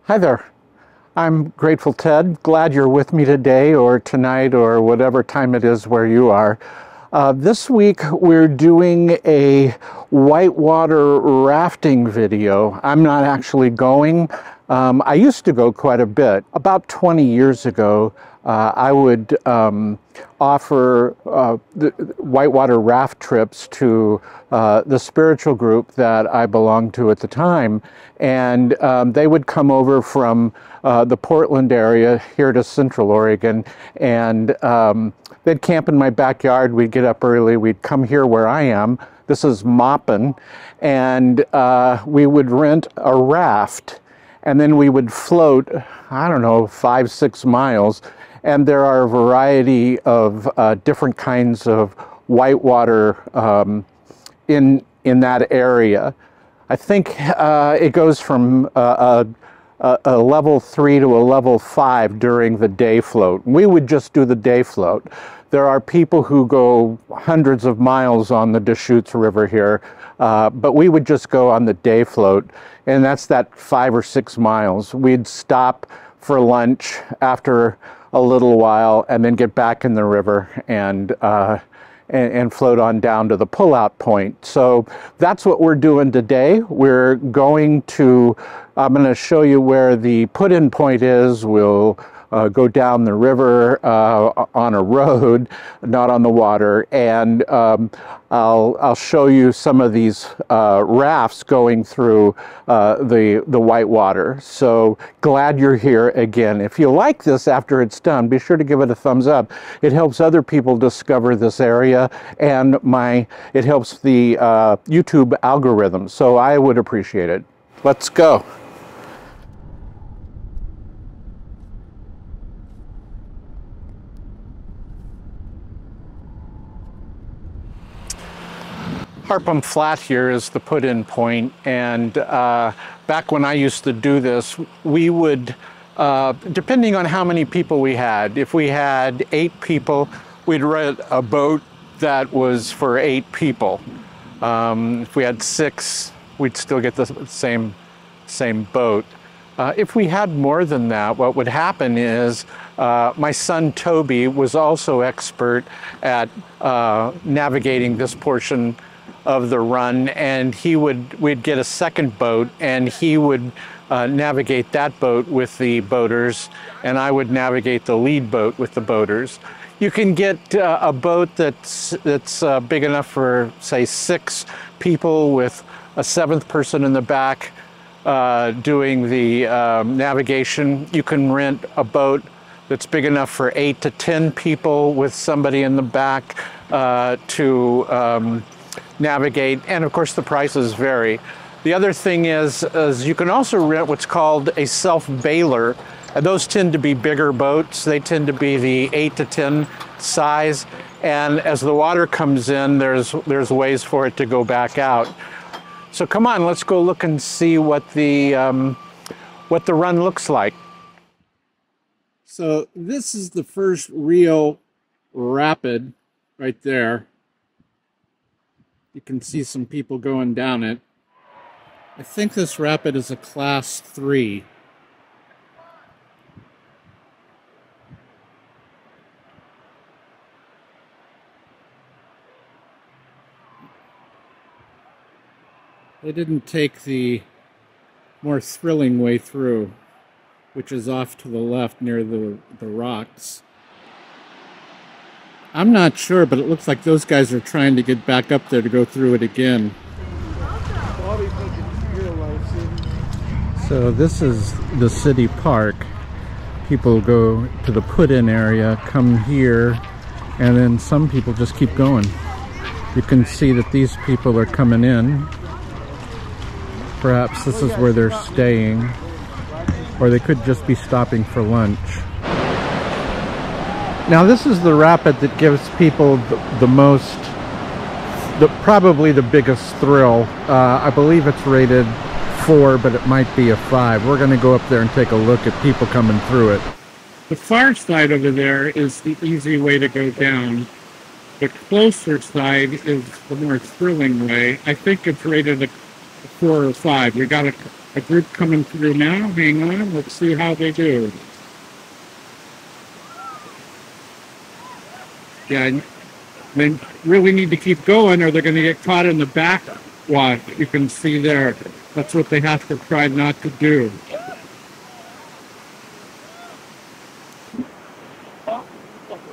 Hi there. I'm Grateful Ted. Glad you're with me today or tonight or whatever time it is where you are. This week we're doing a whitewater rafting video. I'm not actually going. I used to go quite a bit. About 20 years ago, I would offer the whitewater raft trips to the spiritual group that I belonged to at the time. And they would come over from the Portland area here to Central Oregon, and they'd camp in my backyard. We'd get up early. We'd come here where I am. This is Maupin, and we would rent a raft, and then we would float, I don't know, 5-6 miles. And there are a variety of different kinds of whitewater in that area. I think it goes from a level 3 to a level 5 during the day float. We would just do the day float. There are people who go hundreds of miles on the Deschutes River here, but we would just go on the day float, and that's that 5 or 6 miles. We'd stop for lunch after a little while and then get back in the river and float on down to the pullout point. So that's what we're doing today. We're going to, I'm going to show you where the put-in point is. We'll go down the river on a road, not on the water, and I'll show you some of these rafts going through the whitewater. So glad you're here again. If you like this after it's done, be sure to give it a thumbs up. It helps other people discover this area, and it helps the YouTube algorithm. So I would appreciate it. Let's go. Harpum Flat here is the put-in point, and back when I used to do this, we would, depending on how many people we had, if we had 8 people, we'd rent a boat that was for 8 people. If we had 6, we'd still get the same boat. If we had more than that, what would happen is my son Toby was also expert at navigating this portion of the run, and we'd get a second boat, and he would navigate that boat with the boaters, and I would navigate the lead boat with the boaters. You can get a boat that's big enough for, say, 6 people with a 7th person in the back doing the navigation. You can rent a boat that's big enough for 8 to 10 people with somebody in the back to navigate, and of course the prices vary. The other thing is you can also rent what's called a self-bailer, and those tend to be bigger boats. They tend to be the 8 to 10 size, and as the water comes in, there's ways for it to go back out. So come on, let's go look and see what the run looks like. So this is the first real rapid right there. You can see some people going down it. I think this rapid is a class 3. They didn't take the more thrilling way through, which is off to the left near the rocks. I'm not sure, but it looks like those guys are trying to get back up there to go through it again. So this is the city park. People go to the put-in area, come here, and then some people just keep going. You can see that these people are coming in. Perhaps this is where they're staying, or they could just be stopping for lunch. Now this is the rapid that gives people probably the biggest thrill. I believe it's rated 4, but it might be a 5. We're going to go up there and take a look at people coming through it. The far side over there is the easy way to go down. The closer side is the more thrilling way. I think it's rated a 4 or 5. We got a group coming through now. Hang on, let's see how they do. Yeah, they really need to keep going or they're going to get caught in the back wash. You can see there. That's what they have to try not to do.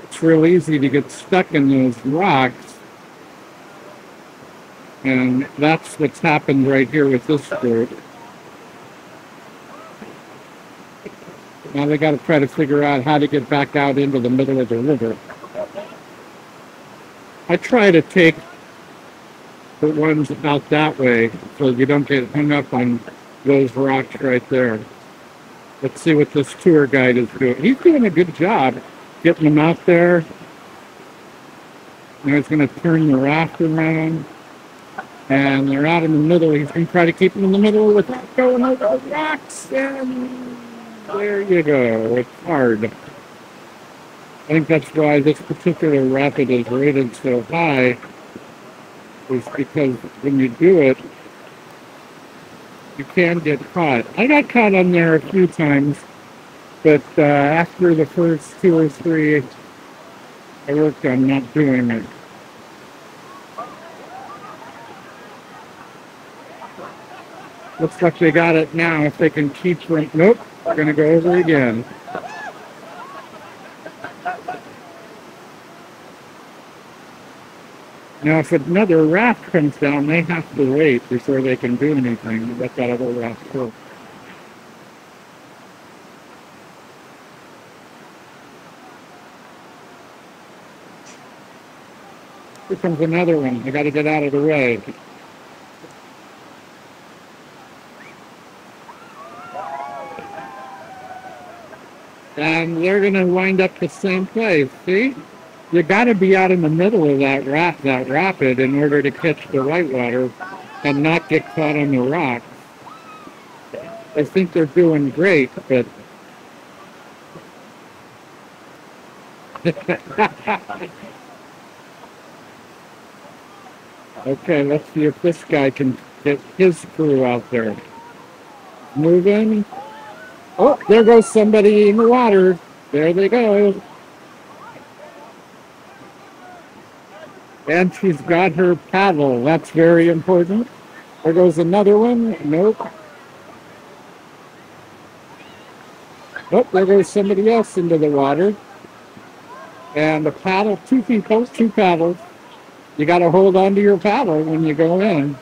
It's real easy to get stuck in those rocks. And that's what's happened right here with this group. Now they got to try to figure out how to get back out into the middle of the river. I try to take the ones out that way so you don't get hung up on those rocks right there. Let's see what this tour guide is doing. He's doing a good job getting them out there. Now he's going to turn the raft around. And they're out in the middle. He's going to try to keep them in the middle without going over the rocks. And there you go. It's hard. I think that's why this particular rapid is rated so high. Is because when you do it, you can get caught. I got caught on there a few times, but after the first 2 or 3, I worked on not doing it. Looks like they got it now. If they can keep from... Nope, they're going to go over again. Now, if another raft comes down, they have to wait before they can do anything. Let that other raft go. Here comes another one. I got to get out of the way. And they're going to wind up the same place. See? You got to be out in the middle of that rapid, in order to catch the whitewater and not get caught on the rock. I think they're doing great, but okay, let's see if this guy can get his crew out there. Moving. Oh, there goes somebody in the water. There they go. And she's got her paddle. That's very important. There goes another one. Nope. Oh, there goes somebody else into the water. And the paddle, 2 people, 2 paddles. You got to hold on to your paddle when you go in.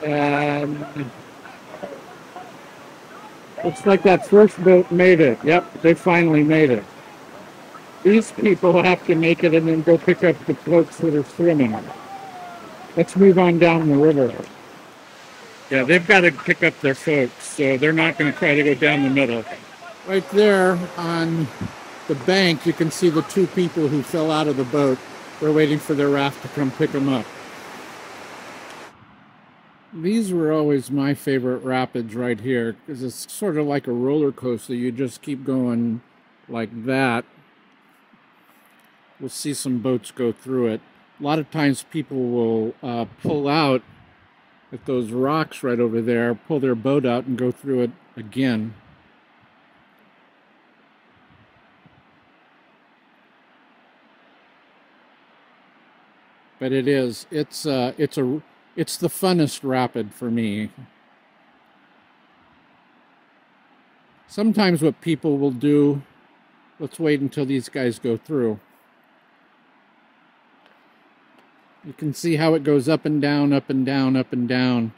And looks like that first boat made it. Yep, they finally made it. These people have to make it and then go pick up the boats that are swimming. Let's move on down the river. Yeah, they've got to pick up their folks, so they're not going to try to go down the middle. Right there on the bank, you can see the 2 people who fell out of the boat. They're waiting for their raft to come pick them up. These were always my favorite rapids right here, because it's sort of like a roller coaster. You just keep going like that. We'll see some boats go through it. A lot of times people will pull out at those rocks right over there, pull their boat out and go through it again. But it's the funnest rapid for me. Sometimes what people will do, let's wait until these guys go through. You can see how it goes up and down, up and down, up and down.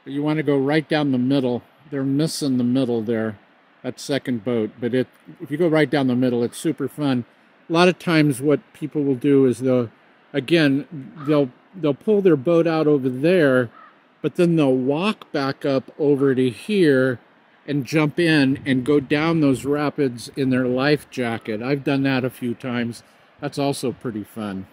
But you want to go right down the middle. They're missing the middle there, that second boat. But if you go right down the middle, it's super fun. A lot of times what people will do is they'll pull their boat out over there, but then they'll walk back up over to here and jump in and go down those rapids in their life jacket. I've done that a few times. That's also pretty fun.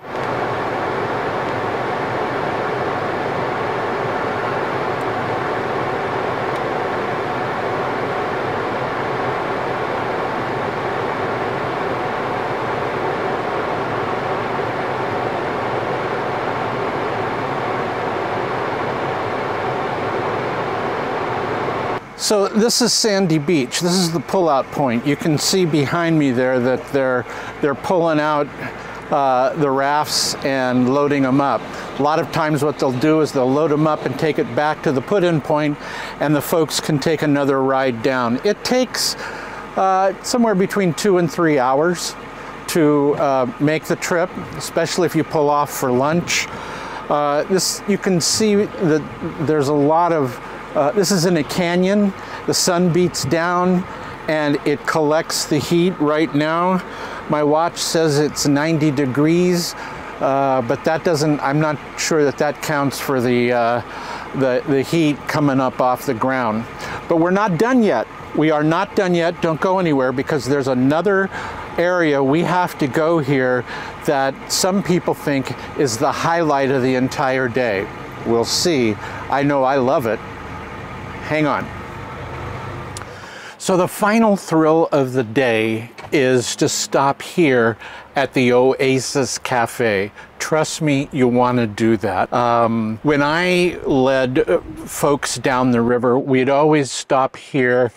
So this is Sandy Beach. This is the pull-out point. You can see behind me there that they're pulling out the rafts and loading them up. A lot of times what they'll do is they'll load them up and take it back to the put-in point, and the folks can take another ride down. It takes somewhere between 2 and 3 hours to make the trip, especially if you pull off for lunch. You can see that there's a lot of this is in a canyon. The sun beats down and it collects the heat right now. My watch says it's 90 degrees, but that doesn't, I'm not sure that that counts for the heat coming up off the ground. But we're not done yet. We are not done yet. Don't go anywhere, because there's another area we have to go here that some people think is the highlight of the entire day. We'll see. I know I love it. Hang on. So the final thrill of the day is to stop here at the Oasis Cafe. Trust me, you want to do that. When I led folks down the river, we'd always stop here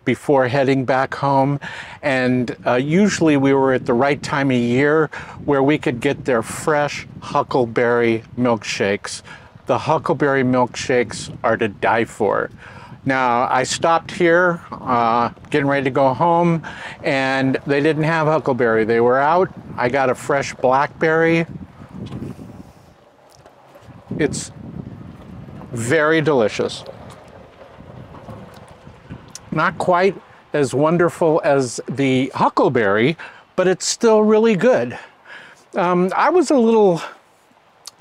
before heading back home, and usually we were at the right time of year where we could get their fresh huckleberry milkshakes. The huckleberry milkshakes are to die for. Now, I stopped here, getting ready to go home, and they didn't have huckleberry. They were out. I got a fresh blackberry. It's very delicious. Not quite as wonderful as the huckleberry, but it's still really good. I was a little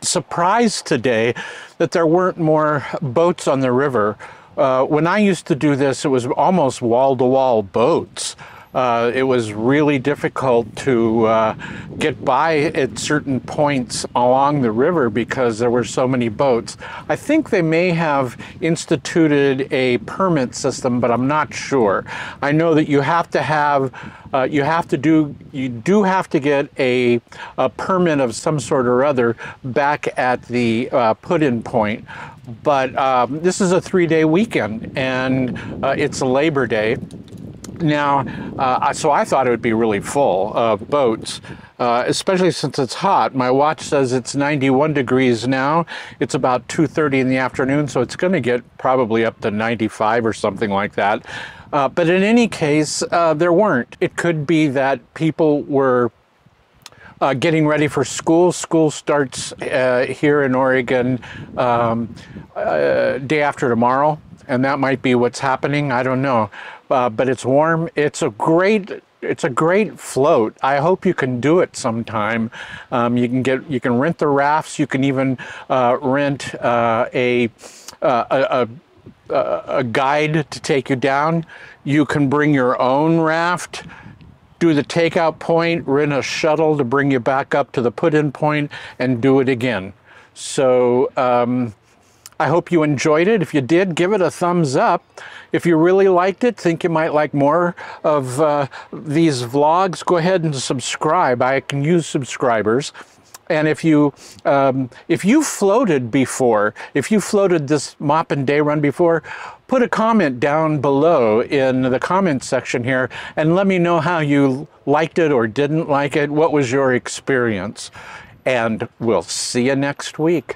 surprised today that there weren't more boats on the river. When I used to do this, it was almost wall-to-wall boats. It was really difficult to get by at certain points along the river because there were so many boats. I think they may have instituted a permit system, but I'm not sure. I know that you have to have, you do have to get a permit of some sort or other back at the put-in point. But this is a 3-day weekend, and it's a Labor Day. Now, so I thought it would be really full of boats, especially since it's hot. My watch says it's 91 degrees now. It's about 2:30 in the afternoon, so it's going to get probably up to 95 or something like that. But in any case, there weren't. It could be that people were getting ready for school. School starts here in Oregon day after tomorrow, and that might be what's happening. I don't know. But it's warm. It's a great float. I hope you can do it sometime. You can rent the rafts. You can even rent a guide to take you down. You can bring your own raft, do the takeout point, rent a shuttle to bring you back up to the put-in point, and do it again. So I hope you enjoyed it. If you did, give it a thumbs up. If you really liked it, think you might like more of these vlogs, go ahead and subscribe. I can use subscribers. And if you floated before, if you floated this Maupin day run before, put a comment down below in the comment section here and let me know how you liked it or didn't like it. What was your experience? And we'll see you next week.